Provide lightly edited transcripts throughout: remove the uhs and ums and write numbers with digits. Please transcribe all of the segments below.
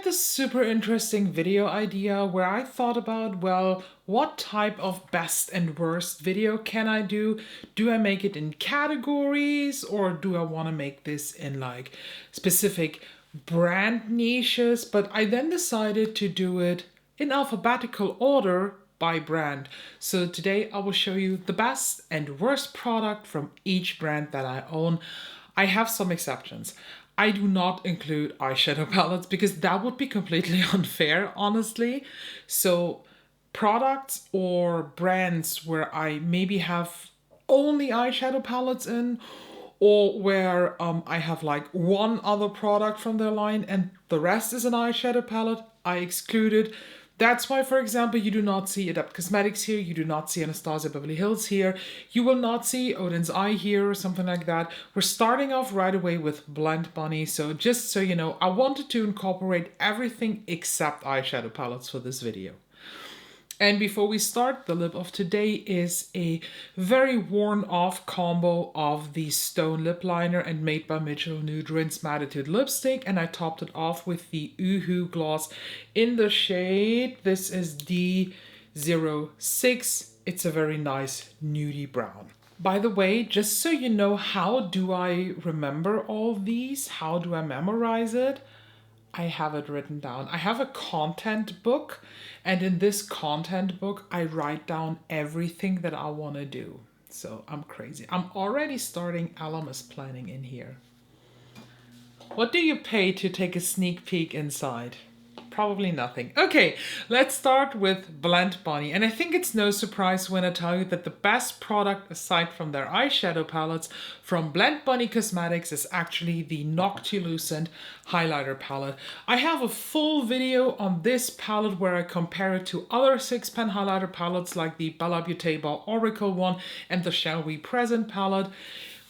this super interesting video idea where I thought about, well, what type of best and worst video can I do? Do I make it in categories, or do I want to make this in like specific brand niches? But I then decided to do it in alphabetical order by brand. So today I will show you the best and worst product from each brand that I own. I have some exceptions. I do not include eyeshadow palettes because that would be completely unfair, honestly. So products or brands where I maybe have only eyeshadow palettes in, or where I have like one other product from their line and the rest is an eyeshadow palette, I excluded. That's why, for example, you do not see Adept Cosmetics here, you do not see Anastasia Beverly Hills here, you will not see Odin's Eye here or something like that. We're starting off right away with Blend Bunny, so just so you know, I wanted to incorporate everything except eyeshadow palettes for this video. And before we start, the lip of today is a very worn off combo of the Stone lip liner and Made by Mitchell Nude Rinse Mattitude lipstick, and I topped it off with the Uhu gloss in the shade. This is D06. It's a very nice nudie brown. By the way, just so you know, how do I remember all these? How do I memorize it? I have it written down. I have a content book, and in this content book, I write down everything that I want to do. So I'm crazy. I'm already starting LMS planning in here. What do you pay to take a sneak peek inside? Probably nothing. Okay, let's start with Blend Bunny. And I think it's no surprise when I tell you that the best product aside from their eyeshadow palettes from Blend Bunny Cosmetics is actually the Noctilucent highlighter palette. I have a full video on this palette where I compare it to other 6-pan highlighter palettes like the Bella Beauty Oracle one and the Shall We Present palette.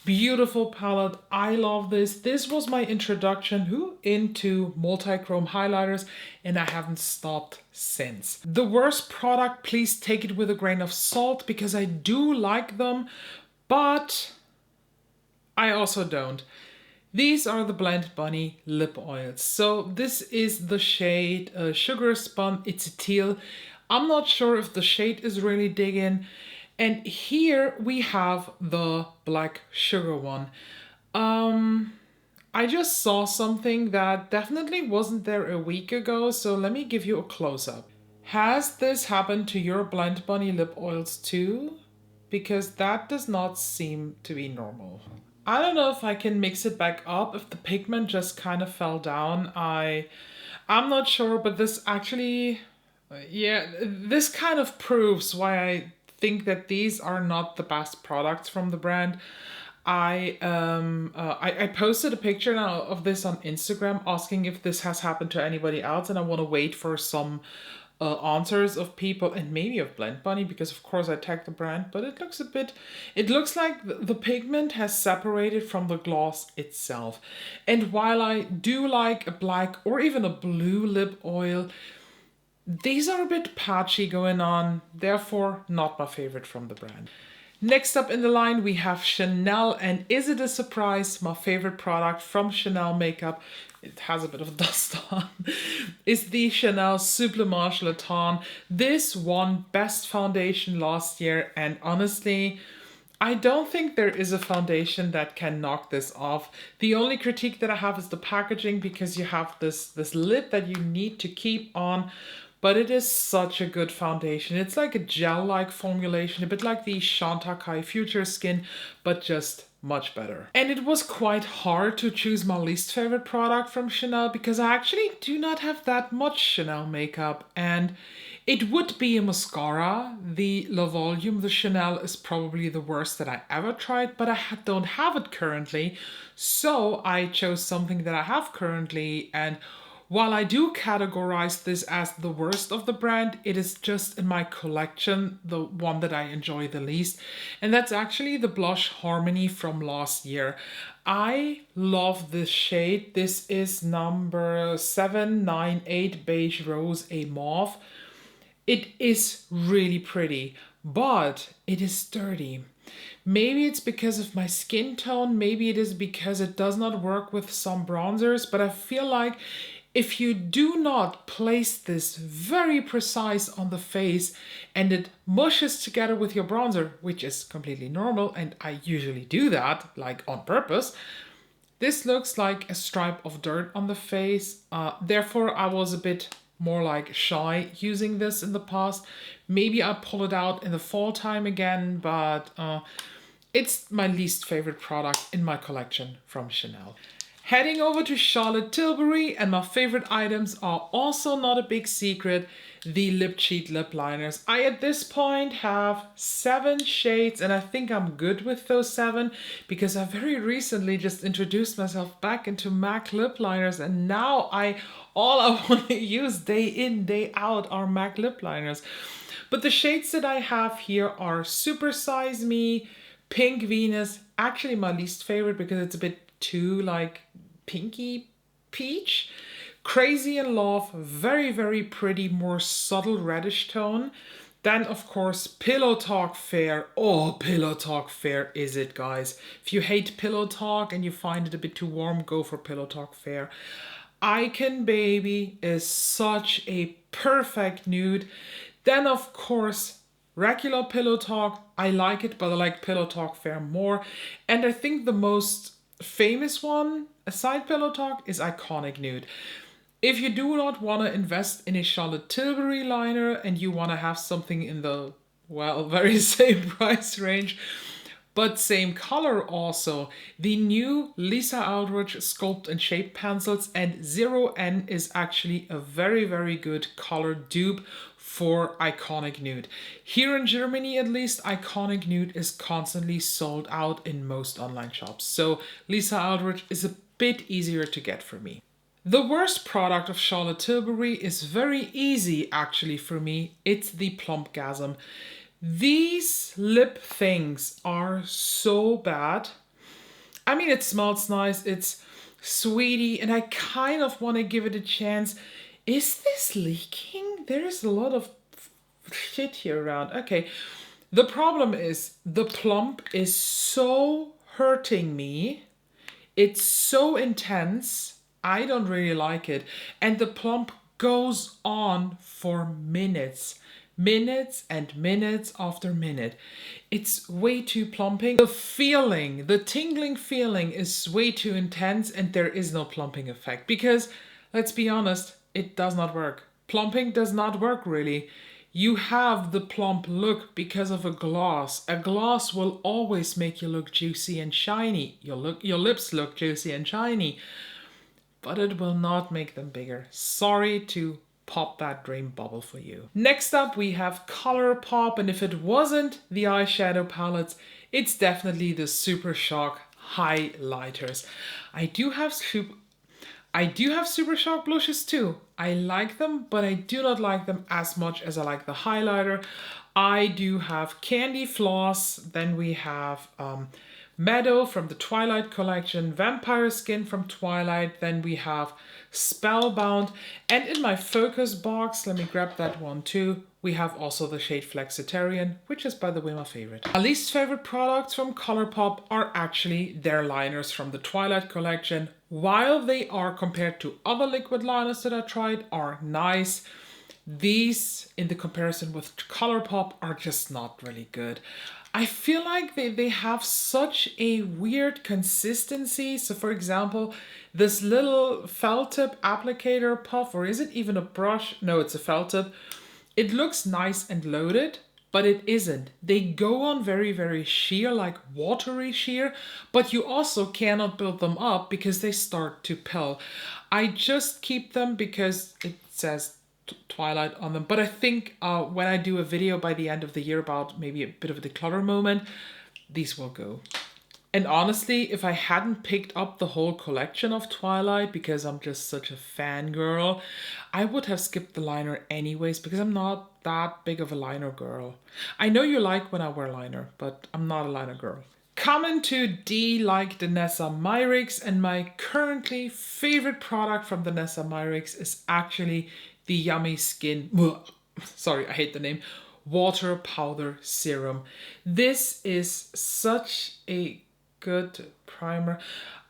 Beautiful palette. I love this. This was my introduction into multi-chrome highlighters, and I haven't stopped since. The worst product, please take it with a grain of salt because I do like them, but I also don't. These are the Blend Bunny lip oils. So this is the shade Sugar Spun. It's a teal. I'm not sure if the shade is really digging. And here we have the Black Sugar one. I just saw something that definitely wasn't there a week ago, so let me give you a close-up. Has this happened to your Blend Bunny lip oils too? Because that does not seem to be normal. I don't know if I can mix it back up, if the pigment just kind of fell down. I'm not sure, but this actually, yeah, this kind of proves why I think that these are not the best products from the brand. I posted a picture now of this on Instagram asking if this has happened to anybody else, and I want to wait for some answers of people and maybe of Blend Bunny because of course I tagged the brand, but it looks like the pigment has separated from the gloss itself. And while I do like a black or even a blue lip oil, these are a bit patchy going on, therefore not my favorite from the brand. Next up in the line we have Chanel, and is it a surprise? My favorite product from Chanel makeup, it has a bit of dust on, is the Chanel Supplément Le Temps. This won Best Foundation last year, and honestly, I don't think there is a foundation that can knock this off. The only critique that I have is the packaging, because you have this lid that you need to keep on. But it is such a good foundation. It's like a gel-like formulation, a bit like the Chantecaille Future Skin, but just much better. And it was quite hard to choose my least favorite product from Chanel because I actually do not have that much Chanel makeup. And it would be a mascara. The Le Volume, the Chanel, is probably the worst that I ever tried, but I don't have it currently. So I chose something that I have currently, and while I do categorize this as the worst of the brand, it is just in my collection the one that I enjoy the least. And that's actually the Blush Harmony from last year. I love this shade. This is number 798 Beige Rose A Mauve. It is really pretty, but it is sturdy. Maybe it's because of my skin tone. Maybe it is because it does not work with some bronzers, but I feel like If you do not place this very precise on the face and it mushes together with your bronzer, which is completely normal, and I usually do that, like on purpose, this looks like a stripe of dirt on the face. Therefore, I was a bit more like shy using this in the past. Maybe I'll pull it out in the fall time again, but it's my least favorite product in my collection from Chanel. Heading over to Charlotte Tilbury, and my favorite items are also not a big secret, the Lip Cheat lip liners. I at this point have 7 shades, and I think I'm good with those 7 because I very recently just introduced myself back into MAC lip liners, and now all I want to use day in, day out are MAC lip liners. But the shades that I have here are Super Size Me, Pink Venus, actually my least favorite because it's a bit too like pinky peach, Crazy in Love, very, very pretty, more subtle reddish tone. Then, of course, Pillow Talk Fair. Oh, Pillow Talk Fair is it, guys. If you hate Pillow Talk and you find it a bit too warm, go for Pillow Talk Fair. Icon Baby is such a perfect nude. Then, of course, regular Pillow Talk. I like it, but I like Pillow Talk Fair more. And I think the most famous one, aside Pillow Talk, is Iconic Nude. If you do not want to invest in a Charlotte Tilbury liner and you want to have something in the, well, very same price range, but same color also, the new Lisa Eldridge Sculpt and Shape pencils and 0N is actually a very, very good color dupe for Iconic Nude. Here in Germany, at least, Iconic Nude is constantly sold out in most online shops. So Lisa Eldridge is a bit easier to get for me. The worst product of Charlotte Tilbury is very easy actually for me. It's the Plumpgasm. These lip things are so bad. I mean, it smells nice, it's sweetie, and I kind of want to give it a chance. Is this leaking? There's a lot of shit here around. Okay, the problem is the plump is so hurting me. It's so intense. I don't really like it. And the plump goes on for minutes. Minutes and minutes after minute. It's way too plumping. The feeling, the tingling feeling is way too intense and there is no plumping effect. Because, let's be honest, it does not work. Plumping does not work really. You have the plump look because of a gloss. A gloss will always make you look juicy and shiny. Your lips look juicy and shiny. But it will not make them bigger. Sorry to pop that dream bubble for you. Next up we have ColourPop, and if it wasn't the eyeshadow palettes, it's definitely the Super Shock highlighters. I do have Super Shock blushes too. I like them, but I do not like them as much as I like the highlighter. I do have Candy Floss, then we have Meadow from the Twilight collection, Vampire Skin from Twilight, then we have Spellbound, and in my focus box, let me grab that one too, we have also the shade Flexitarian, which is by the way my favorite. My least favorite products from ColourPop are actually their liners from the Twilight collection. While they are, compared to other liquid liners that I tried, are nice, these in the comparison with ColourPop are just not really good. I feel like they have such a weird consistency. So for example, this little felt tip applicator puff, or is it even a brush? No, it's a felt tip. It looks nice and loaded, but it isn't. They go on very, very sheer, like watery sheer, but you also cannot build them up because they start to pill. I just keep them because it says Twilight on them, but I think when I do a video by the end of the year about maybe a bit of a declutter moment, these will go. And honestly, if I hadn't picked up the whole collection of Twilight because I'm just such a fangirl, I would have skipped the liner anyways because I'm not that big of a liner girl. I know you like when I wear liner, but I'm not a liner girl. Coming to D like Danessa Myricks, and my currently favorite product from Danessa Myricks is actually the Yummy Skin, sorry, I hate the name, Water Powder Serum. This is such a good primer.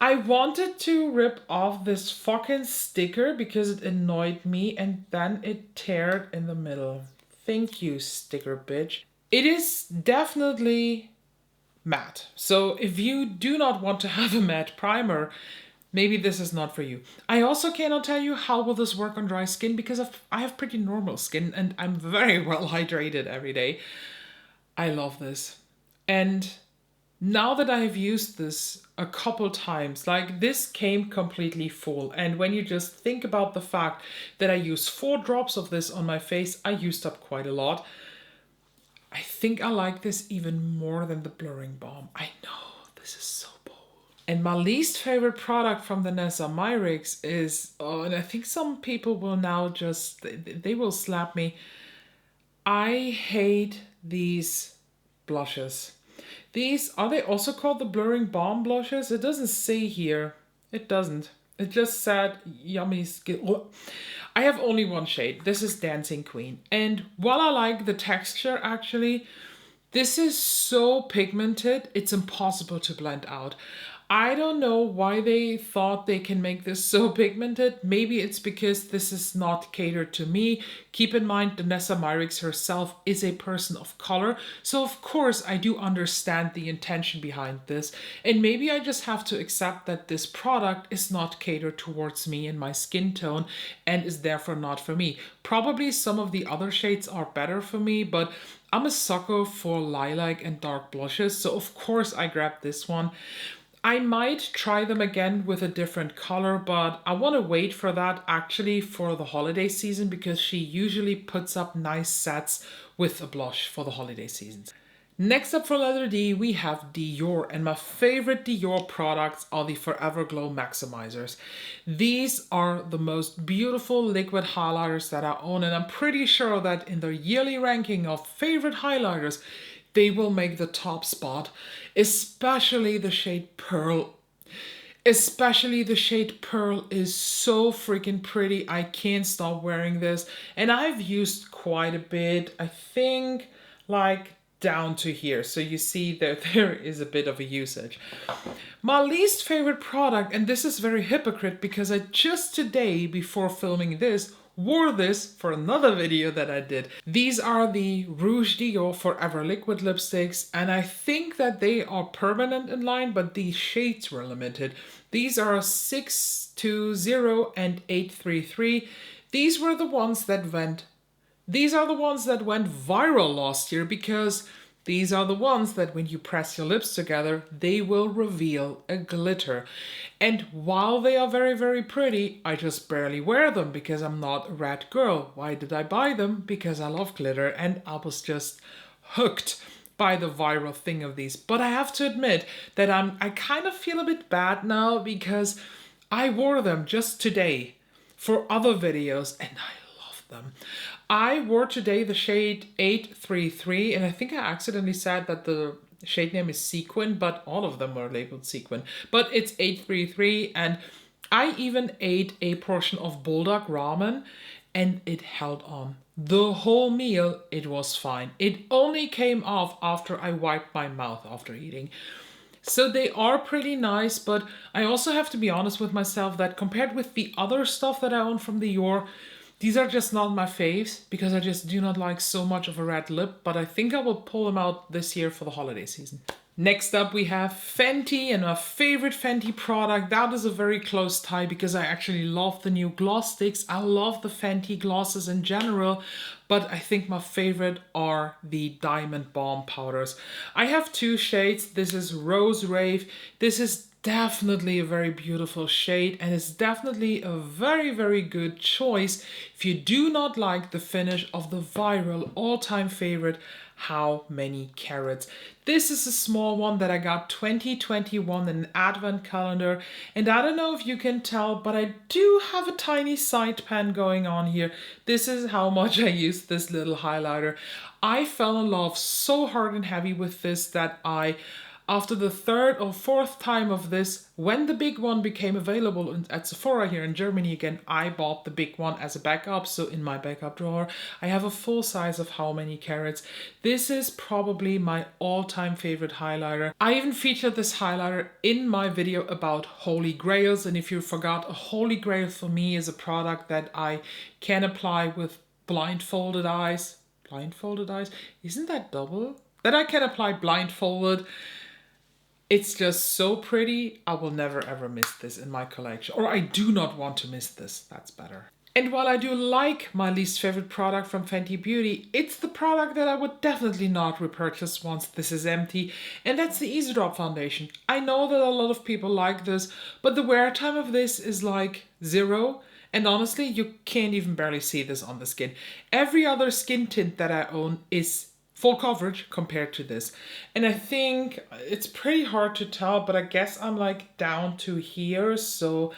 I wanted to rip off this fucking sticker because it annoyed me and then it teared in the middle. Thank you, sticker bitch. It is definitely matte. So if you do not want to have a matte primer, maybe this is not for you. I also cannot tell you how will this work on dry skin because I have pretty normal skin and I'm very well hydrated every day. I love this. And now that I have used this a couple times, like this came completely full. And when you just think about the fact that I use 4 drops of this on my face, I used up quite a lot. I think I like this even more than the blurring balm. I know, this is so bold. And my least favorite product from Danessa Myricks is, and I think some people will now just, they will slap me. I hate these blushes. These, are they also called the blurring balm blushes? It doesn't say here. It doesn't. It just said yummy skin. I have only one shade. This is Dancing Queen. And while I like the texture actually, this is so pigmented, it's impossible to blend out. I don't know why they thought they can make this so pigmented. Maybe it's because this is not catered to me. Keep in mind, Danessa Myricks herself is a person of color. So of course I do understand the intention behind this. And maybe I just have to accept that this product is not catered towards me and my skin tone and is therefore not for me. Probably some of the other shades are better for me, but I'm a sucker for lilac and dark blushes. So of course I grabbed this one. I might try them again with a different color, but I want to wait for that actually for the holiday season because she usually puts up nice sets with a blush for the holiday seasons. Next up for letter D, we have Dior, and my favorite Dior products are the Forever Glow Maximizers. These are the most beautiful liquid highlighters that I own, and I'm pretty sure that in the yearly ranking of favorite highlighters, they will make the top spot, especially the shade Pearl. Especially the shade Pearl is so freaking pretty. I can't stop wearing this. And I've used quite a bit, I think like down to here. So you see that there is a bit of a usage. My least favorite product, and this is very hypocrite because I just today before filming this wore this for another video that I did. These are the Rouge Dior Forever Liquid lipsticks, and I think that they are permanent in line, but these shades were limited. These are 620 and 833. These are the ones that went viral last year because these are the ones that when you press your lips together, they will reveal a glitter. And while they are very, very pretty, I just barely wear them because I'm not a red girl. Why did I buy them? Because I love glitter and I was just hooked by the viral thing of these. But I have to admit that I kind of feel a bit bad now because I wore them just today for other videos and I love them. I wore today the shade 833, and I think I accidentally said that the shade name is Sequin, but all of them were labeled Sequin. But it's 833, and I even ate a portion of bulldog ramen, and it held on. The whole meal, it was fine. It only came off after I wiped my mouth after eating. So they are pretty nice, but I also have to be honest with myself that compared with the other stuff that I own from Dior, these are just not my faves because I just do not like so much of a red lip, but I think I will pull them out this year for the holiday season. Next up we have Fenty, and my favorite Fenty product, that is a very close tie because I actually love the new gloss sticks. I love the Fenty glosses in general, but I think my favorite are the Diamond Balm powders. I have 2 shades. This is Rose Rave. This is definitely a very beautiful shade and it's definitely a very, very good choice if you do not like the finish of the viral all-time favorite How Many Carats. This is a small one that I got 2021 in an advent calendar, and I don't know if you can tell, but I do have a tiny side pan going on here. This is how much I use this little highlighter. I fell in love so hard and heavy with this that I After the third or fourth time of this, when the big one became available at Sephora here in Germany again, I bought the big one as a backup. So in my backup drawer, I have a full size of How Many Carats. This is probably my all-time favorite highlighter. I even featured this highlighter in my video about Holy Grails. And if you forgot, a Holy Grail for me is a product that I can apply with blindfolded eyes. Blindfolded eyes? Isn't that double? That I can apply blindfolded. It's just so pretty. I will never ever miss this in my collection. Or I do not want to miss this. That's better. And while I do like my least favorite product from Fenty Beauty, it's the product that I would definitely not repurchase once this is empty. And that's the Easy Drop foundation. I know that a lot of people like this, but the wear time of this is like 0. And honestly, you can't even barely see this on the skin. Every other skin tint that I own is full coverage compared to this. And I think it's pretty hard to tell, but I guess I'm like down to here. So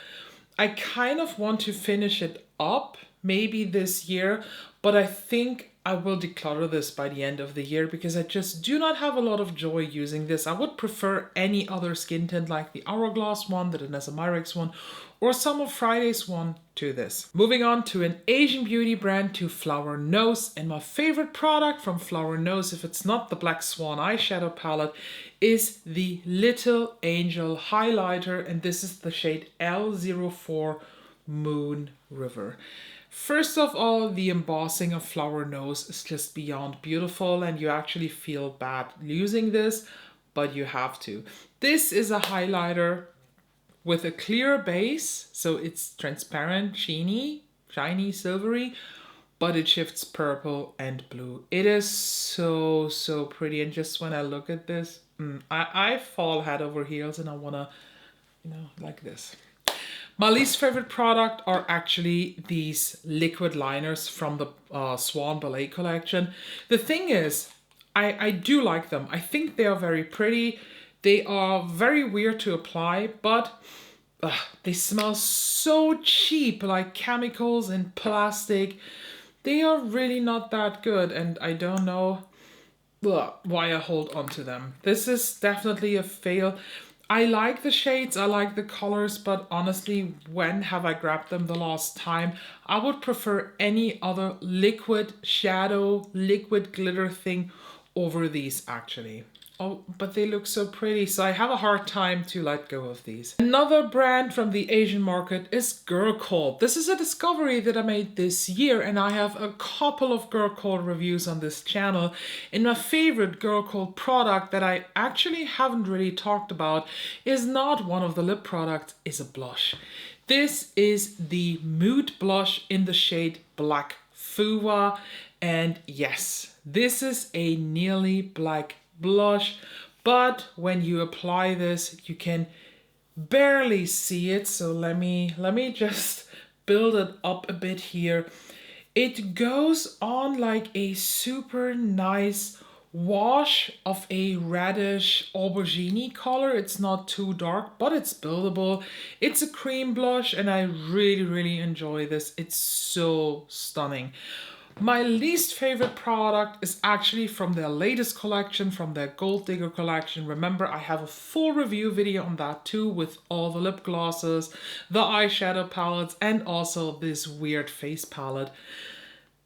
I kind of want to finish it up maybe this year, but I think I will declutter this by the end of the year because I just do not have a lot of joy using this. I would prefer any other skin tint like the Hourglass one, the Danessa Myricks one, or Summer Fridays one to this. Moving on to an Asian beauty brand, to Flower Nose. And my favorite product from Flower Nose, if it's not the Black Swan eyeshadow palette, is the Little Angel highlighter. And this is the shade L04 Moon River. First of all, the embossing of Flower Nose is just beyond beautiful, and you actually feel bad using this, but you have to. This is a highlighter with a clear base, so it's transparent, shiny, silvery, but it shifts purple and blue. It is so, so pretty. And just when I look at this, I fall head over heels and I wanna, like this. My least favorite product are actually these liquid liners from the Swan Ballet collection. The thing is, I do like them. I think they are very pretty. They are very weird to apply, but they smell so cheap, like chemicals and plastic. They are really not that good, and I don't know why I hold on to them. This is definitely a fail. I like the shades, I like the colors, but honestly, when have I grabbed them the last time? I would prefer any other liquid shadow, liquid glitter thing over these actually. Oh, but they look so pretty, so I have a hard time to let go of these. Another brand from the Asian market is GIRLCULT. This is a discovery that I made this year, and I have a couple of GIRLCULT reviews on this channel. And my favorite GIRLCULT product that I actually haven't really talked about is not one of the lip products, is a blush. This is the Mood Blush in the shade Black Fuwa. And yes, this is a nearly black blush, but when you apply this you can barely see it, so let me just build it up a bit here. It goes on like a super nice wash of a reddish aubergine color. It's not too dark, but it's buildable. It's a cream blush and I really enjoy this. It's so stunning. My least favorite product is actually from their latest collection, from their Gold Digger collection. Remember, I have a full review video on that too, with all the lip glosses, the eyeshadow palettes, and also this weird face palette.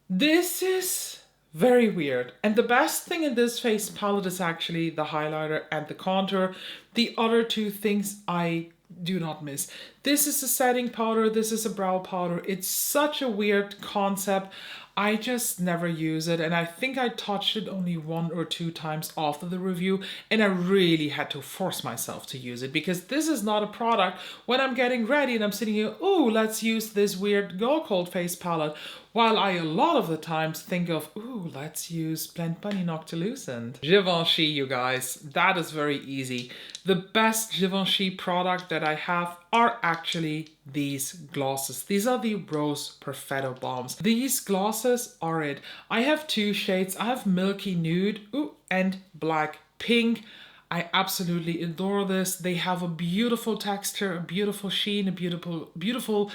This is very weird. And the best thing in this face palette is actually the highlighter and the contour. The other two things I do not miss. This is a setting powder, this is a brow powder. It's such a weird concept. I just never use it, and I think I touched it only 1 or 2 times after the review, and I really had to force myself to use it because this is not a product when I'm getting ready and I'm sitting here, ooh, let's use this weird GIRLCULT face palette, while I a lot of the times think of, ooh, let's use Blend Bunny Noctilucent. Givenchy, you guys, that is very easy. The best Givenchy product that I have are actually these glosses. These are the Rose Perfetto Bombs. These glosses are it. I have 2 shades. I have Milky Nude and Black Pink. I absolutely adore this. They have a beautiful texture, a beautiful sheen, a beautiful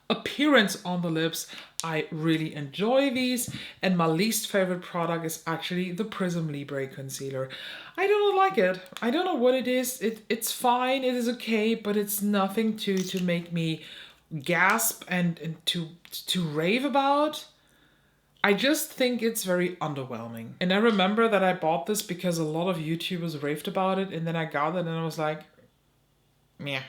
appearance on the lips, I really enjoy these. And my least favorite product is actually the Prism Libre concealer. I don't like it. I don't know what it is. It's fine, it is okay, but it's nothing to make me gasp and to rave about. I just think it's very underwhelming. And I remember that I bought this because a lot of YouTubers raved about it, and then I got it and I was like, meh.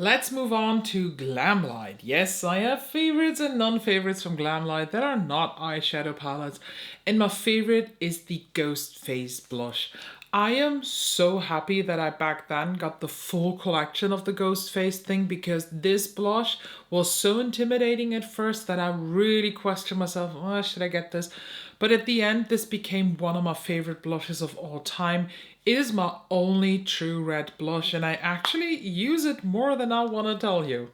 Let's move on to Glamlite. Yes, I have favorites and non-favorites from Glamlite that are not eyeshadow palettes. And my favorite is the Ghost Face blush. I am so happy that I back then got the full collection of the Ghost Face thing, because this blush was so intimidating at first that I really questioned myself, oh, should I get this? But at the end, this became one of my favorite blushes of all time. It is my only true red blush, and I actually use it more than I want to tell you.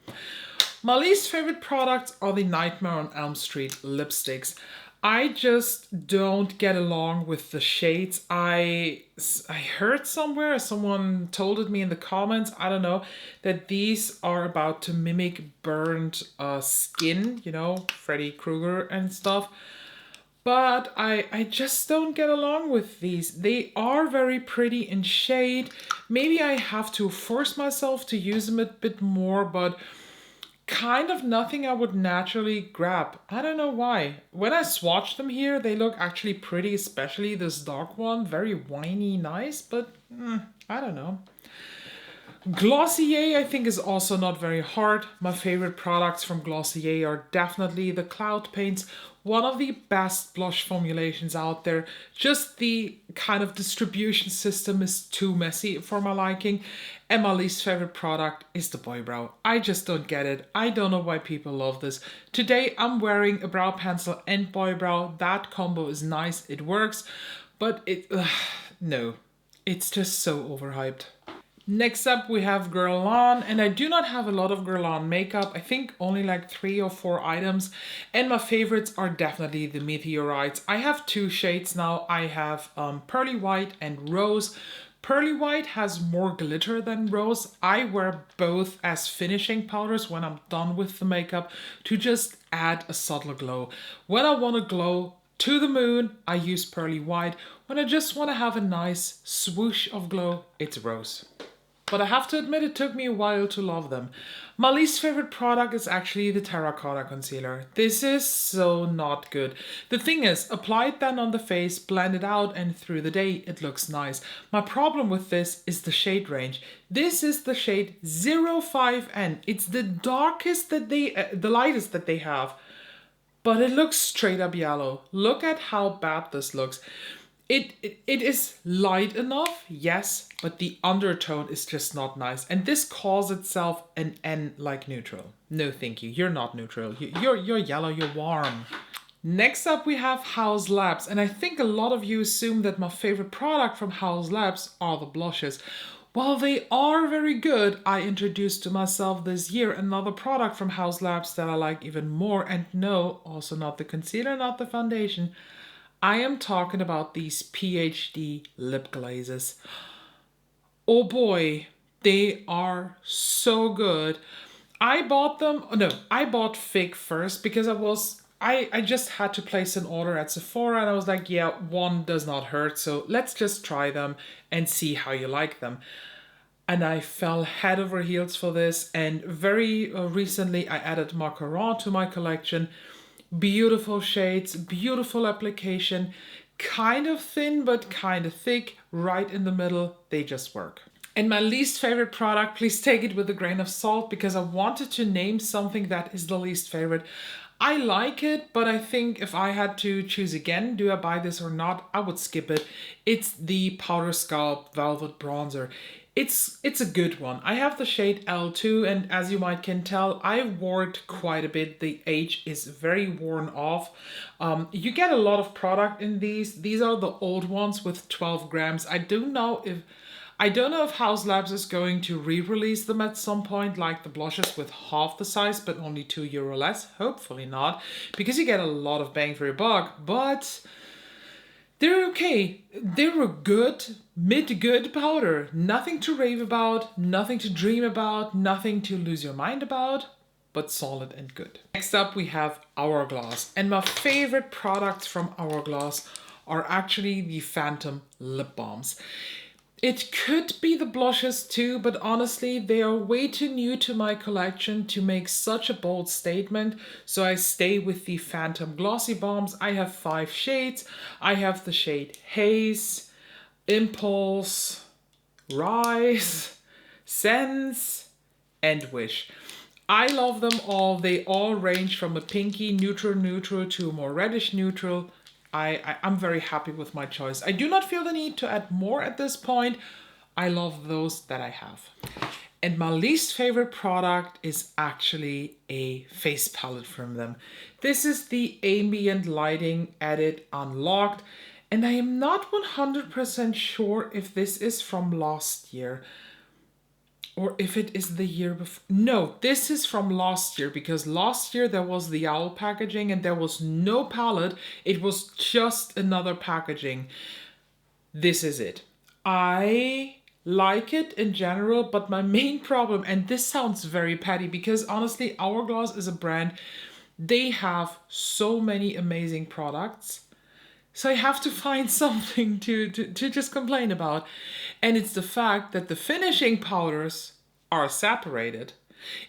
My least favorite products are the Nightmare on Elm Street lipsticks. I just don't get along with the shades. I heard somewhere, someone told it me in the comments, I don't know, that these are about to mimic burned skin, you know, Freddy Krueger and stuff. But I just don't get along with these. They are very pretty in shade. Maybe I have to force myself to use them a bit more, but kind of nothing I would naturally grab. I don't know why. When I swatch them here, they look actually pretty, especially this dark one. Very winey, nice, but I don't know. Glossier, I think, is also not very hard. My favorite products from Glossier are definitely the Cloud Paints, one of the best blush formulations out there. Just the kind of distribution system is too messy for my liking. And my least favorite product is the Boy Brow. I just don't get it. I don't know why people love this. Today I'm wearing a brow pencil and Boy Brow. That combo is nice, it works, but no, it's just so overhyped. Next up we have Guerlain, and I do not have a lot of Guerlain makeup. I think only like 3 or 4 items, and my favorites are definitely the Meteorites. I have 2 shades now. I have Pearly White and Rose. Pearly White has more glitter than Rose. I wear both as finishing powders when I'm done with the makeup to just add a subtle glow. When I want to glow to the moon, I use Pearly White. When I just want to have a nice swoosh of glow, it's Rose. But I have to admit, it took me a while to love them. My least favorite product is actually the Terracotta Concealer. This is so not good. The thing is, apply it then on the face, blend it out, and through the day it looks nice. My problem with this is the shade range. This is the shade 05N. It's the darkest that the lightest that they have. But it looks straight up yellow. Look at how bad this looks. It is light enough, yes, but the undertone is just not nice. And this calls itself an N like neutral. No, thank you. You're not neutral. You're yellow. You're warm. Next up, we have Hourglass Labs. And I think a lot of you assume that my favorite product from Hourglass Labs are the blushes. While they are very good, I introduced to myself this year another product from Hourglass Labs that I like even more. And no, also not the concealer, not the foundation. I am talking about these PhD lip glazes. Oh boy, they are so good. I bought them, no, I bought Fig first because I just had to place an order at Sephora and I was like, yeah, one does not hurt, so let's just try them and see how you like them. And I fell head over heels for this, and very recently I added Macaron to my collection. Beautiful shades, beautiful application, kind of thin but kind of thick, right in the middle, they just work. And my least favorite product, please take it with a grain of salt because I wanted to name something that is the least favorite. I like it, but I think if I had to choose again, do I buy this or not, I would skip it. It's the Powder Sculpt Velvet Bronzer. It's a good one. I have the shade L2, and as you might can tell, I wore it quite a bit. The age is very worn off. You get a lot of product in these. These are the old ones with 12 grams. I don't know if Hourglass Labs is going to re-release them at some point, like the blushes with half the size, but only €2 less. Hopefully not, because you get a lot of bang for your buck, but they're okay. They're a good, mid-good powder. Nothing to rave about, nothing to dream about, nothing to lose your mind about. but solid and good. Next up we have Hourglass, and my favorite products from Hourglass are actually the Phantom lip balms. It could be the blushes too, but honestly, they are way too new to my collection to make such a bold statement. So I stay with the Phantom Glossy Balms. I have 5 shades. I have the shade Haze, Impulse, Rise, Sense, and Wish. I love them all. They all range from a pinky neutral to a more reddish neutral. I'm very happy with my choice. I do not feel the need to add more at this point. I love those that I have. And my least favorite product is actually a face palette from them. This is the Ambient Lighting Edit Unlocked. And I am not 100% sure if this is from last year, or if it is the year before. No, this is from last year, because last year there was the owl packaging and there was no palette. It was just another packaging. This is it. I like it in general, but my main problem, and this sounds very petty, because honestly, Hourglass is a brand. They have so many amazing products. So I have to find something to just complain about. And it's the fact that the finishing powders are separated.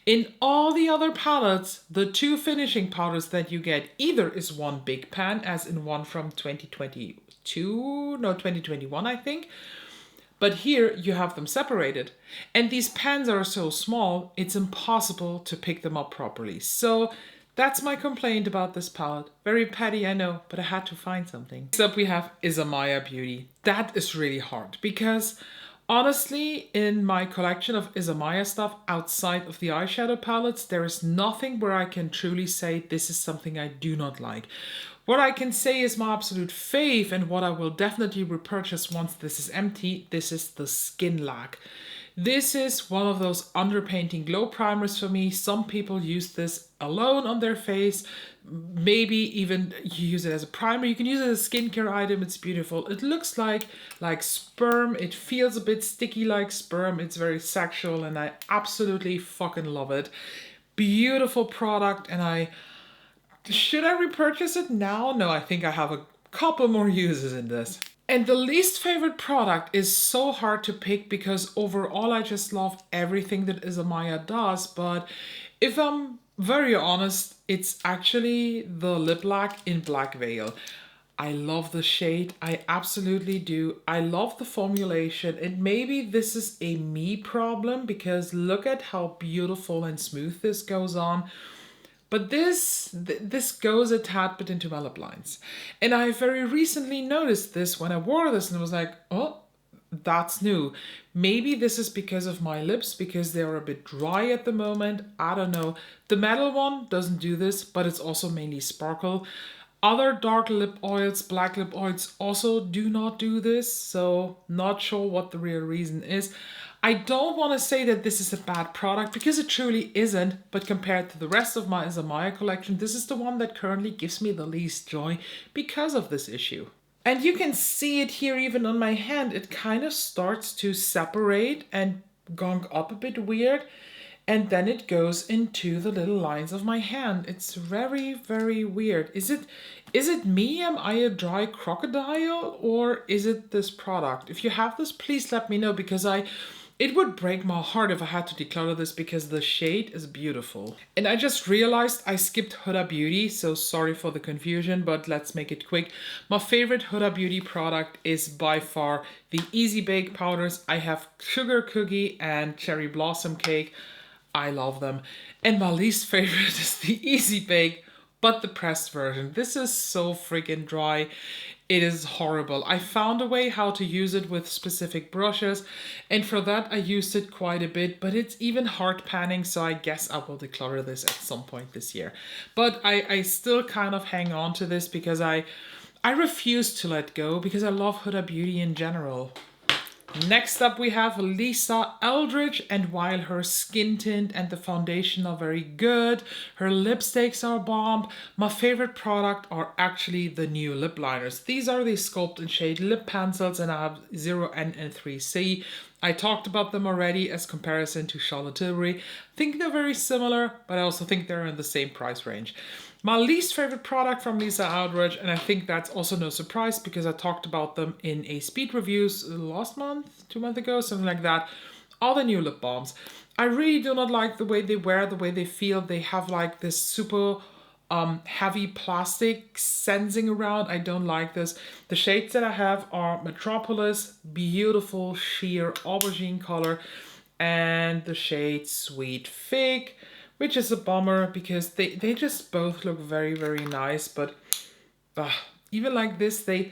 In all the other palettes, the 2 finishing powders that you get either is one big pan, as in one from 2021, I think. But here you have them separated. And these pans are so small, it's impossible to pick them up properly. So that's my complaint about this palette. Very petty, I know, but I had to find something. Next up we have Isamaya Beauty. That is really hard, because honestly, in my collection of Isamaya stuff outside of the eyeshadow palettes, there is nothing where I can truly say this is something I do not like. What I can say is my absolute fave, and what I will definitely repurchase once this is empty, this is the Skin Lac. This is one of those underpainting glow primers for me. Some people use this alone on their face. Maybe even you use it as a primer. You can use it as a skincare item. It's beautiful. It looks like sperm. It feels a bit sticky like sperm. It's very sexual and I absolutely fucking love it. Beautiful product, and should I repurchase it now? No, I think I have a couple more uses in this. And the least favorite product is so hard to pick, because overall I just love everything that Isamaya does. But if I'm very honest, it's actually the Lip Lac in Black Veil. I love the shade. I absolutely do. I love the formulation. And maybe this is a me problem, because look at how beautiful and smooth this goes on. But this goes a tad bit into my lip lines. And I very recently noticed this when I wore this and was like, oh, that's new. Maybe this is because of my lips, because they are a bit dry at the moment. I don't know. The metal one doesn't do this, but it's also mainly sparkle. Other dark lip oils, black lip oils also do not do this. So not sure what the real reason is. I don't want to say that this is a bad product, because it truly isn't, but compared to the rest of my Isamaya collection, this is the one that currently gives me the least joy because of this issue. And you can see it here even on my hand. It kind of starts to separate and gunk up a bit weird, and then it goes into the little lines of my hand. It's very, very weird. Is it me? Am I a dry crocodile, or is it this product? If you have this, please let me know, because it would break my heart if I had to declutter this, because the shade is beautiful. And I just realized I skipped Huda Beauty, so sorry for the confusion, but let's make it quick. My favorite Huda Beauty product is by far the Easy Bake powders. I have Sugar Cookie and Cherry Blossom Cake. I love them. And my least favorite is the Easy Bake, but the pressed version. This is so freaking dry. It is horrible. I found a way how to use it with specific brushes, and for that I used it quite a bit, but it's even hard panning, so I guess I will declutter this at some point this year. But I still kind of hang on to this, because I refuse to let go, because I love Huda Beauty in general. Next up we have Lisa Eldridge, and while her skin tint and the foundation are very good, her lipsticks are bomb, my favorite product are actually the new lip liners. These are the Sculpt and Shade lip pencils, and I have 0N and 3C. I talked about them already as comparison to Charlotte Tilbury. I think they're very similar, but I also think they're in the same price range. My least favorite product from Lisa Eldridge, and I think that's also no surprise because I talked about them in a speed reviews last month, 2 months ago, something like that, are the new lip balms. I really do not like the way they wear, the way they feel. They have like this super heavy plastic sensing around. I don't like this. The shades that I have are Metropolis, beautiful sheer aubergine color, and the shade Sweet Fig, which is a bummer because they just both look very, very nice, but even like this, they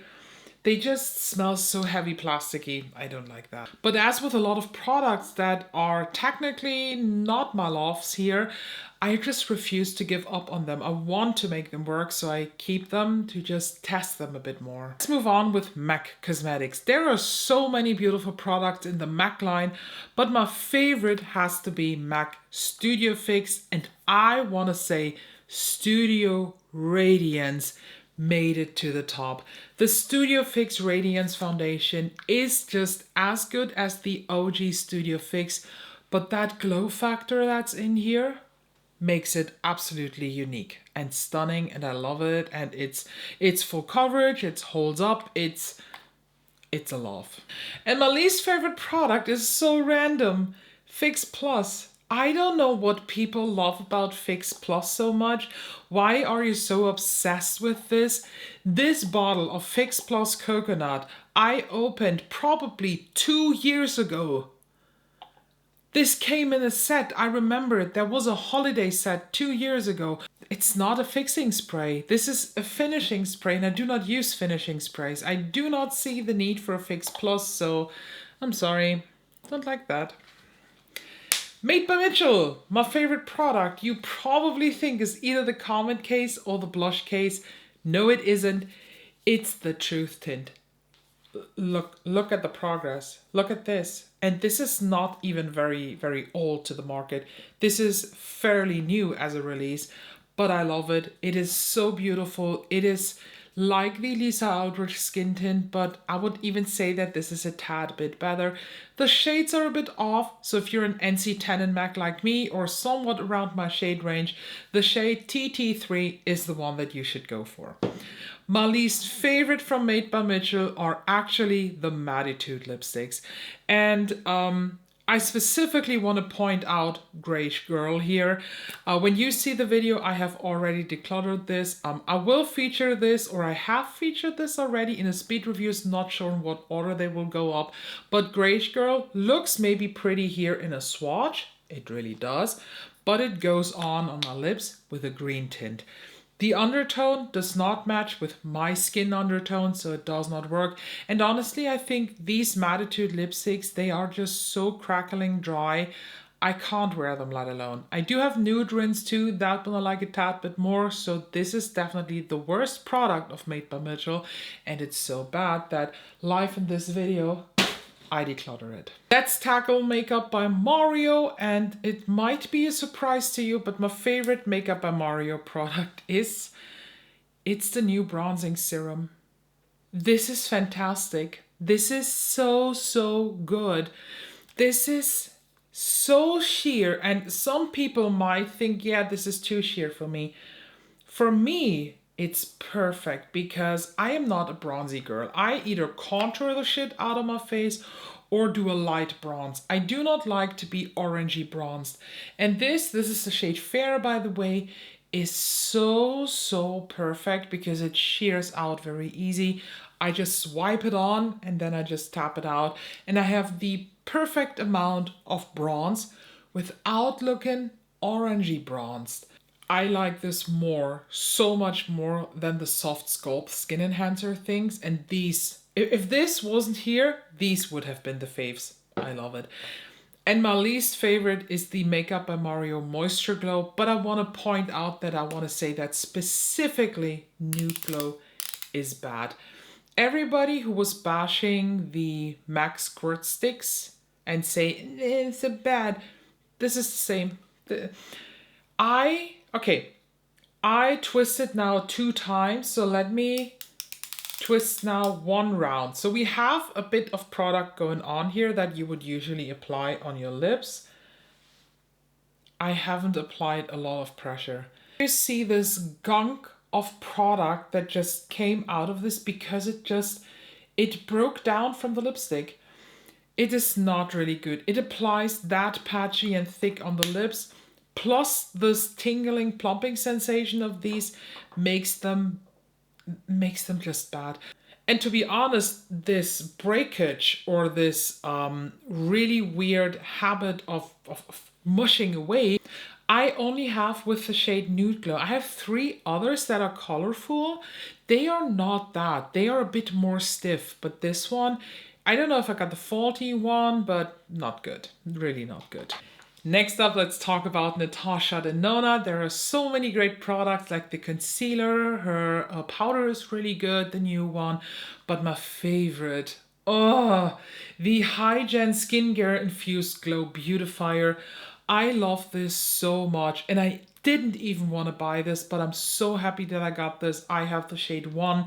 just smell so heavy plasticky. I don't like that. But as with a lot of products that are technically not my loves here, I just refuse to give up on them. I want to make them work, so I keep them to just test them a bit more. Let's move on with MAC Cosmetics. There are so many beautiful products in the MAC line, but my favorite has to be MAC Studio Fix, and I want to say Studio Radiance made it to the top. The Studio Fix Radiance Foundation is just as good as the OG Studio Fix, but that glow factor that's in here makes it absolutely unique and stunning, and I love it. And it's full coverage, it holds up, it's a love. And my least favorite product is so random, Fix Plus. I don't know what people love about Fix Plus so much. Why are you so obsessed with this? This bottle of Fix Plus Coconut I opened probably 2 years ago. This came in a set, I remember it. There was a holiday set 2 years ago. It's not a fixing spray. This is a finishing spray, and I do not use finishing sprays. I do not see the need for a Fix Plus, so I'm sorry. Don't like that. Made by Mitchell, my favorite product. You probably think is either the Comment case or the blush case. No, it isn't. It's the Truth Tint. Look at the progress. Look at this. And this is not even very, very old to the market. This is fairly new as a release, but I love it. It is so beautiful. It is like the Lisa Eldridge skin tint, but I would even say that this is a tad bit better. The shades are a bit off, so if you're an NC10 and MAC like me or somewhat around my shade range, the shade TT3 is the one that you should go for. My least favorite from Made by Mitchell are actually the Mattitude lipsticks. And I specifically want to point out Grayish Girl here. When you see the video, I have already decluttered this. I will feature this, or I have featured this already in a speed reviews, not sure in what order they will go up. But Grayish Girl looks maybe pretty here in a swatch. It really does. But it goes on my lips with a green tint. The undertone does not match with my skin undertone, so it does not work. And honestly, I think these Mattitude lipsticks, they are just so crackling dry. I can't wear them, let alone. I do have nude rinse too, that one I like a tad bit more. So this is definitely the worst product of Made by Mitchell. And it's so bad that live in this video, I declutter it. Let's tackle Makeup by Mario, and it might be a surprise to you, but my favorite Makeup by Mario product it's the new bronzing serum. This is fantastic. This is so good. This is so sheer, and some people might think, yeah, this is too sheer for me. For me, it's perfect because I am not a bronzy girl. I either contour the shit out of my face or do a light bronze. I do not like to be orangey bronzed. And this is the shade Fair, by the way, is so perfect because it shears out very easy. I just swipe it on and then I just tap it out. And I have the perfect amount of bronze without looking orangey bronzed. I like this more, so much more than the Soft Sculpt Skin Enhancer things. And these, if this wasn't here, these would have been the faves. I love it. And my least favorite is the Makeup by Mario Moisture Glow. But I want to point out that I want to say that specifically Nude Glow is bad. Everybody who was bashing the MAC Squirt Sticks and say, it's so bad, this is the same. I twisted now 2 times, so let me twist now 1 round. So we have a bit of product going on here that you would usually apply on your lips. I haven't applied a lot of pressure. You see this gunk of product that just came out of this because it broke down from the lipstick. It is not really good. It applies that patchy and thick on the lips, plus this tingling, plumping sensation of these makes them just bad. And to be honest, this breakage or this really weird habit of mushing away, I only have with the shade Nude Glow. I have 3 others that are colorful. They are not that. They are a bit more stiff, but this one, I don't know if I got the faulty one, but not good. Really not good. Next up, let's talk about Natasha Denona. There are so many great products like the concealer. Her powder is really good, the new one. But my favorite, the High-Gen Skincare Infused Glow Beautifier. I love this so much, and I didn't even want to buy this, but I'm so happy that I got this. I have the shade 1.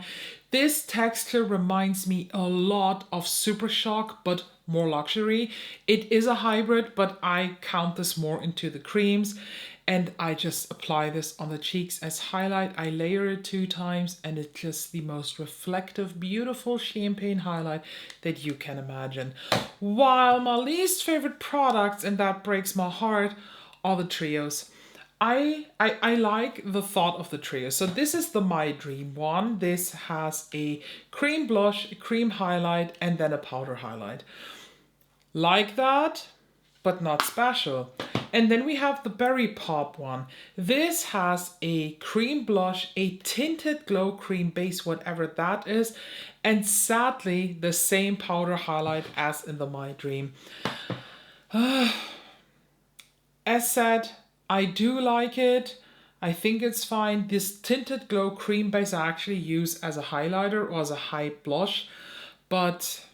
This texture reminds me a lot of Super Shock, but more luxury. It is a hybrid, but I count this more into the creams, and I just apply this on the cheeks as highlight. I layer it 2 times, and it's just the most reflective, beautiful champagne highlight that you can imagine. While my least favorite products, and that breaks my heart, are the trios. I like the thought of the trio. So this is the My Dream one. This has a cream blush, a cream highlight, and then a powder highlight. Like that, but not special. And then we have the Berry Pop one. This has a cream blush, a tinted glow cream base, whatever that is, and sadly the same powder highlight as in the My Dream. As said, I do like it. I think it's fine. This tinted glow cream base I actually use as a highlighter or as a high blush, but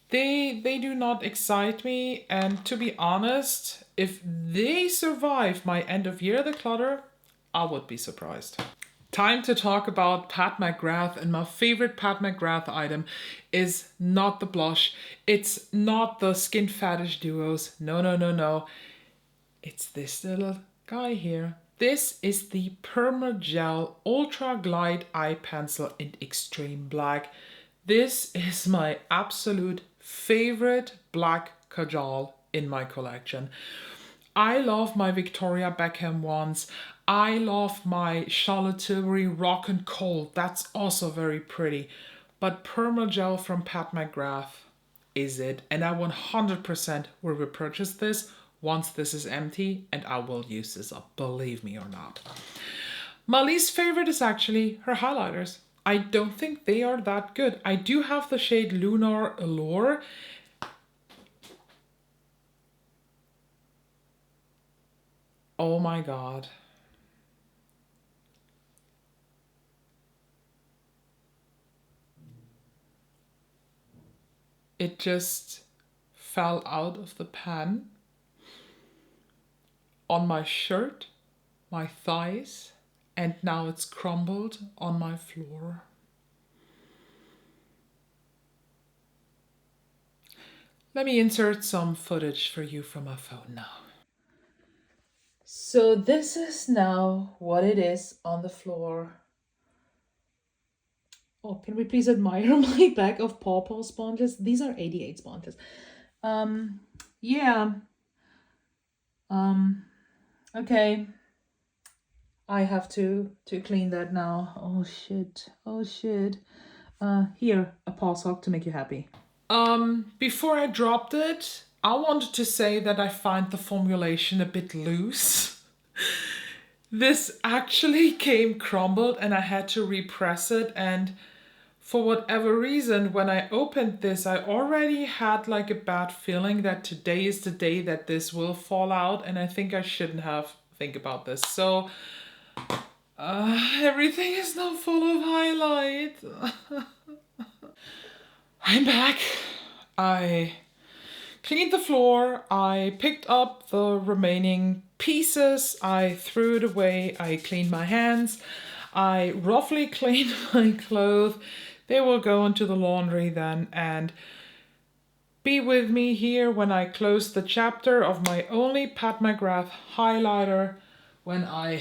they do not excite me. And to be honest, if they survive my end of year declutter, I would be surprised. Time to talk about Pat McGrath, and my favorite Pat McGrath item is not the blush. It's not the Skin Fetish Duos. No, no, no, no. It's this little guy here. This is the Permagel Ultra Glide Eye Pencil in Extreme Black. This is my absolute favorite black kajal in my collection. I love my Victoria Beckham ones. I love my Charlotte Tilbury Rock and Cold. That's also very pretty. But Permagel from Pat McGrath is it. And I 100% will repurchase this once this is empty, and I will use this up, believe me or not. My least favorite is actually her highlighters. I don't think they are that good. I do have the shade Lunar Allure. Oh my god. It just fell out of the pan on my shirt, my thighs, and now it's crumbled on my floor. Let me insert some footage for you from my phone now. So this is now what it is on the floor. Oh, can we please admire my bag of Paw Paw sponges? These are 88 sponges. Yeah. Okay. I have to clean that now. Oh shit. Oh shit. Here, a paw sock to make you happy. Before I dropped it, I wanted to say that I find the formulation a bit loose. This actually came crumbled and I had to repress it, and for whatever reason, when I opened this, I already had like a bad feeling that today is the day that this will fall out, and I think I shouldn't have think about this. So everything is now full of highlight. I'm back. I cleaned the floor. I picked up the remaining pieces. I threw it away. I cleaned my hands. I roughly clean my clothes. They will go into the laundry then, and be with me here when I close the chapter of my only Pat McGrath highlighter when I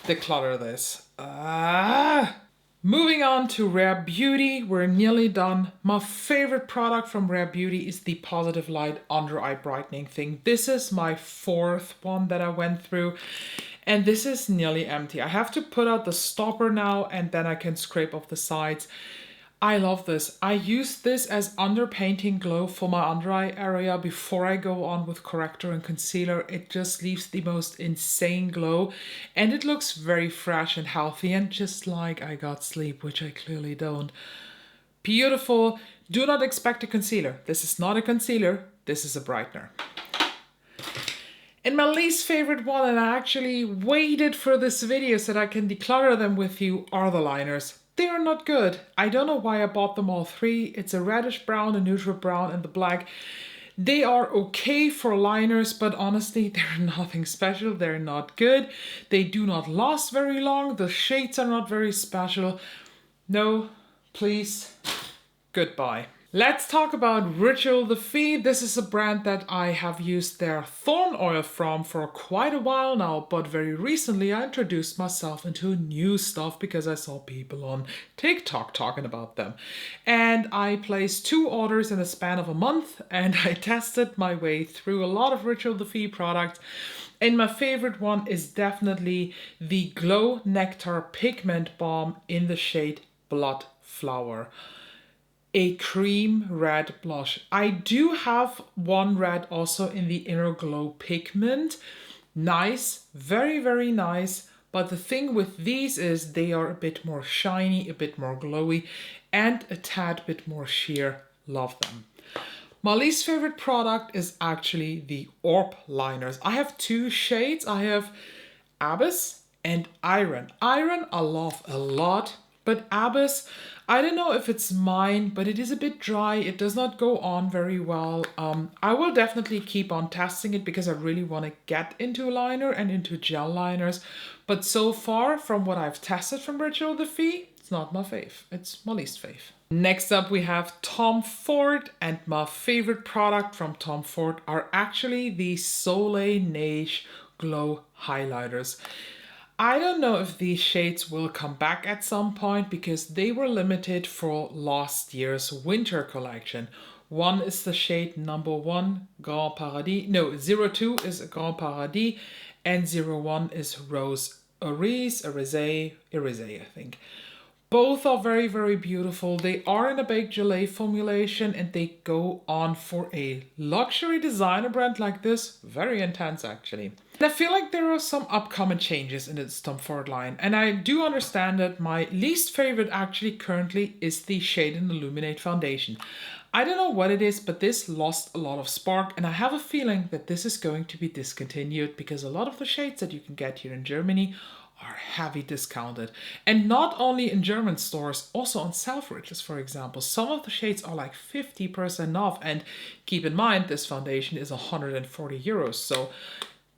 declutter this. Moving on to Rare Beauty, we're nearly done. My favorite product from Rare Beauty is the Positive Light Under Eye Brightening thing. This is my fourth one that I went through, and this is nearly empty. I have to put out the stopper now, and then I can scrape off the sides. I love this. I use this as underpainting glow for my under eye area before I go on with corrector and concealer. It just leaves the most insane glow, and it looks very fresh and healthy, and just like I got sleep, which I clearly don't. Beautiful. Do not expect a concealer. This is not a concealer. This is a brightener. And my least favorite one, and I actually waited for this video so that I can declutter them with you, are the liners. They are not good. I don't know why I bought them all three. It's a reddish brown, a neutral brown, and the black. They are okay for liners, but honestly, they're nothing special. They're not good. They do not last very long. The shades are not very special. No, please, goodbye. Let's talk about Rituel de Fille. This is a brand that I have used their thorn oil from for quite a while now, but very recently I introduced myself into new stuff because I saw people on TikTok talking about them. And I placed 2 orders in a span of a month, and I tested my way through a lot of Rituel de Fille products. And my favorite one is definitely the Glow Nectar Pigment Balm in the shade Blood Flower. A cream red blush. I do have one red also in the Inner Glow pigment. Nice, very, very nice. But the thing with these is they are a bit more shiny, a bit more glowy, and a tad bit more sheer. Love them. My least favorite product is actually the Orb liners. I have 2 shades. I have Abyss and Iron. Iron I love a lot, but Abyss, I don't know if it's mine, but it is a bit dry. It does not go on very well. I will definitely keep on testing it because I really want to get into liner and into gel liners. But so far, from what I've tested from Rituel de Fille, it's not my fave. It's my least fave. Next up, we have Tom Ford, and my favorite product from Tom Ford are actually the Soleil Neige Glow Highlighters. I don't know if these shades will come back at some point because they were limited for last year's winter collection. One is the shade number 1, Grand Paradis. No, 02 is Grand Paradis, and 01 is Rose Iris, I think. Both are very, very beautiful. They are in a baked gelée formulation, and they go on for a luxury designer brand like this. Very intense, actually. And I feel like there are some upcoming changes in this Tom Ford line. And I do understand that my least favorite actually currently is the Shade and Illuminate foundation. I don't know what it is, but this lost a lot of spark, and I have a feeling that this is going to be discontinued because a lot of the shades that you can get here in Germany are heavy discounted. And not only in German stores, also on Selfridges, for example. Some of the shades are like 50% off, and keep in mind this foundation is 140 euros. So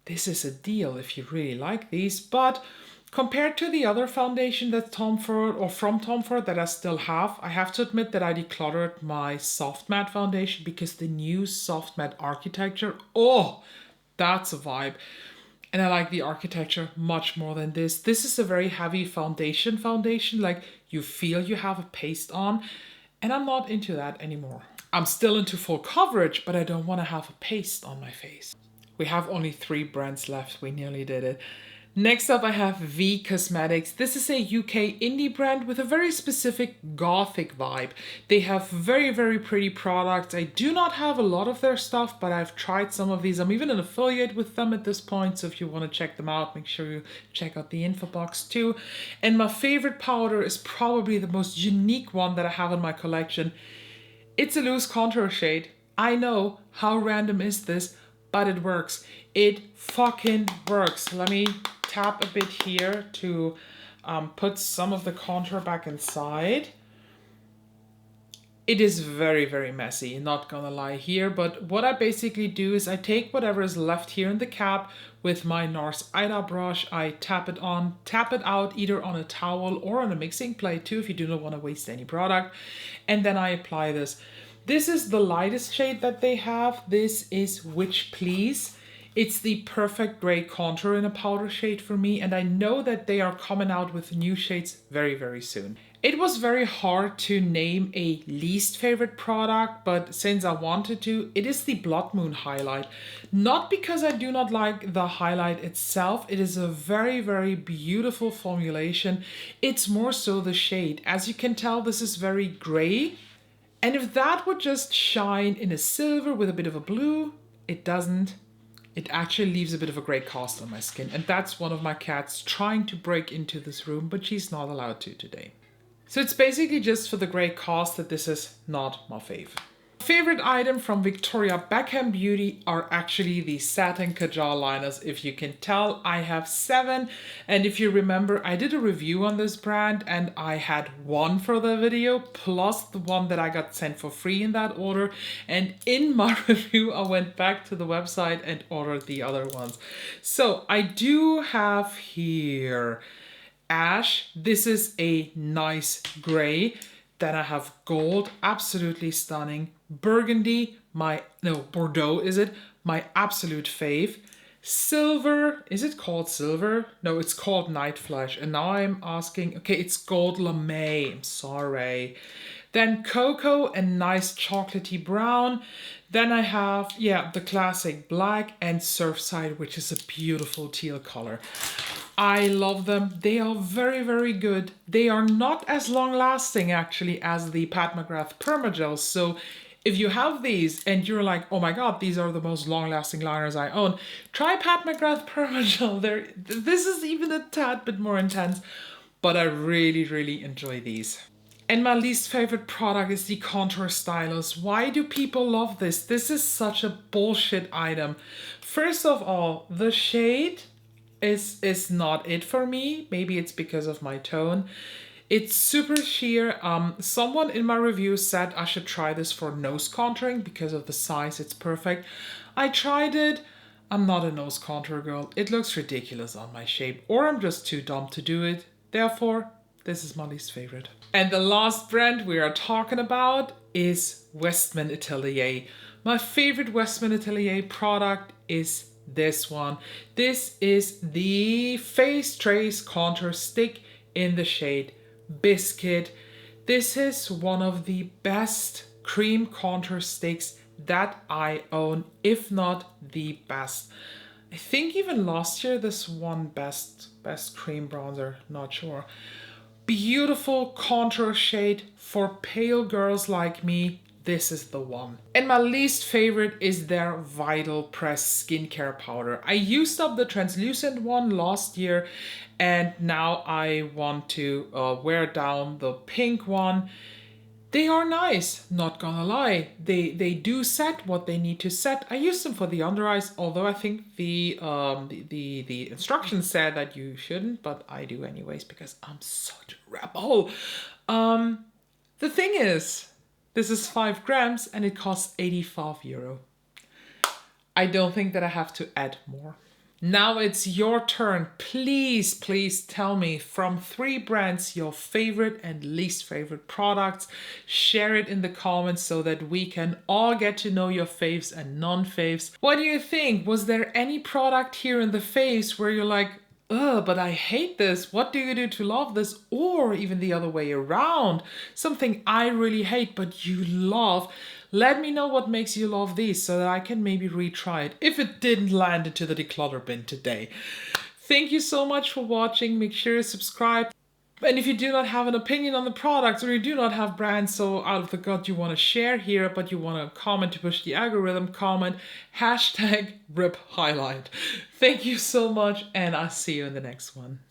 this is a deal if you really like these. But compared to the other foundation that Tom Ford or from Tom Ford that I still have to admit that I decluttered my soft matte foundation because the new soft matte architecture, oh, that's a vibe. And I like the architecture much more than this. This is a very heavy foundation, like you feel you have a paste on, and I'm not into that anymore. I'm still into full coverage, but I don't want to have a paste on my face. We have only 3 brands left. We nearly did it. Next up, I have V Cosmetics. This is a UK indie brand with a very specific gothic vibe. They have very, very pretty products. I do not have a lot of their stuff, but I've tried some of these. I'm even an affiliate with them at this point, so if you want to check them out, make sure you check out the info box too. And my favorite powder is probably the most unique one that I have in my collection. It's a loose contour shade. I know, how random is this? But it works. It fucking works. Let me tap a bit here to put some of the contour back inside. It is very, very messy, not gonna lie here, but what I basically do is I take whatever is left here in the cap with my NARS Ida brush, I tap it on, tap it out either on a towel or on a mixing plate too if you do not want to waste any product, and then I apply this. This is the lightest shade that they have. This is Witch Please. It's the perfect gray contour in a powder shade for me, and I know that they are coming out with new shades very, very soon. It was very hard to name a least favorite product, but since I wanted to, it is the Blood Moon highlight. Not because I do not like the highlight itself, it is a very, very beautiful formulation. It's more so the shade. As you can tell, this is very gray. And if that would just shine in a silver with a bit of a blue, it doesn't. It actually leaves a bit of a gray cast on my skin. And that's one of my cats trying to break into this room, but she's not allowed to today. So it's basically just for the gray cast that this is not my fave. Favorite item from Victoria Beckham Beauty are actually the satin kajal liners. If you can tell, I have 7. And if you remember, I did a review on this brand and I had 1 for the video, plus the one that I got sent for free in that order. And in my review, I went back to the website and ordered the other ones. So I do have here Ash. This is a nice gray. Then I have gold, absolutely stunning. Burgundy, Bordeaux is it? My absolute fave. Silver, is it called silver? No, it's called Night Flash. And now I'm asking, okay, it's gold lame, I'm sorry. Then cocoa and nice chocolatey brown. Then I have, the classic black and Surfside, which is a beautiful teal color. I love them. They are very, very good. They are not as long lasting actually as the Pat McGrath Permagels. So if you have these and you're like, oh my God, these are the most long lasting liners I own, try Pat McGrath Permagel. This is even a tad bit more intense, but I really, really enjoy these. And my least favorite product is the contour stylus. Why do people love this? This is such a bullshit item. First of all, the shade is not it for me. Maybe it's because of my tone. It's super sheer. Someone in my review said I should try this for nose contouring because of the size. It's perfect. I tried it. I'm not a nose contour girl. It looks ridiculous on my shape, or I'm just too dumb to do it. Therefore, this is my least favorite. And the last brand we are talking about is Westman Atelier. My favorite Westman Atelier product is this one. This is the Face Trace Contour Stick in the shade Biscuit. This is one of the best cream contour sticks that I own, if not the best. I think even last year this won best cream bronzer, not sure. Beautiful contour shade for pale girls like me. This is the one. And my least favorite is their Vital Press skincare powder. I used up the translucent one last year and now I want to wear down the pink one. They are nice, not gonna lie. They do set what they need to set. I use them for the under eyes, although I think the instructions said that you shouldn't, but I do anyways because I'm such a rebel. The thing is, this is 5 grams and it costs €85. I don't think that I have to add more. Now it's your turn. Please, please tell me from 3 brands your favorite and least favorite products. Share it in the comments so that we can all get to know your faves and non-faves. What do you think? Was there any product here in the faves where you're like, ugh, but I hate this. What do you do to love this? Or even the other way around. Something I really hate, but you love. Let me know what makes you love these so that I can maybe retry it if it didn't land into the declutter bin today. Thank you so much for watching. Make sure to subscribe. And if you do not have an opinion on the products or you do not have brands so out of the gut you want to share here, but you want to comment to push the algorithm, comment #RipHighlight. Thank you so much and I'll see you in the next one.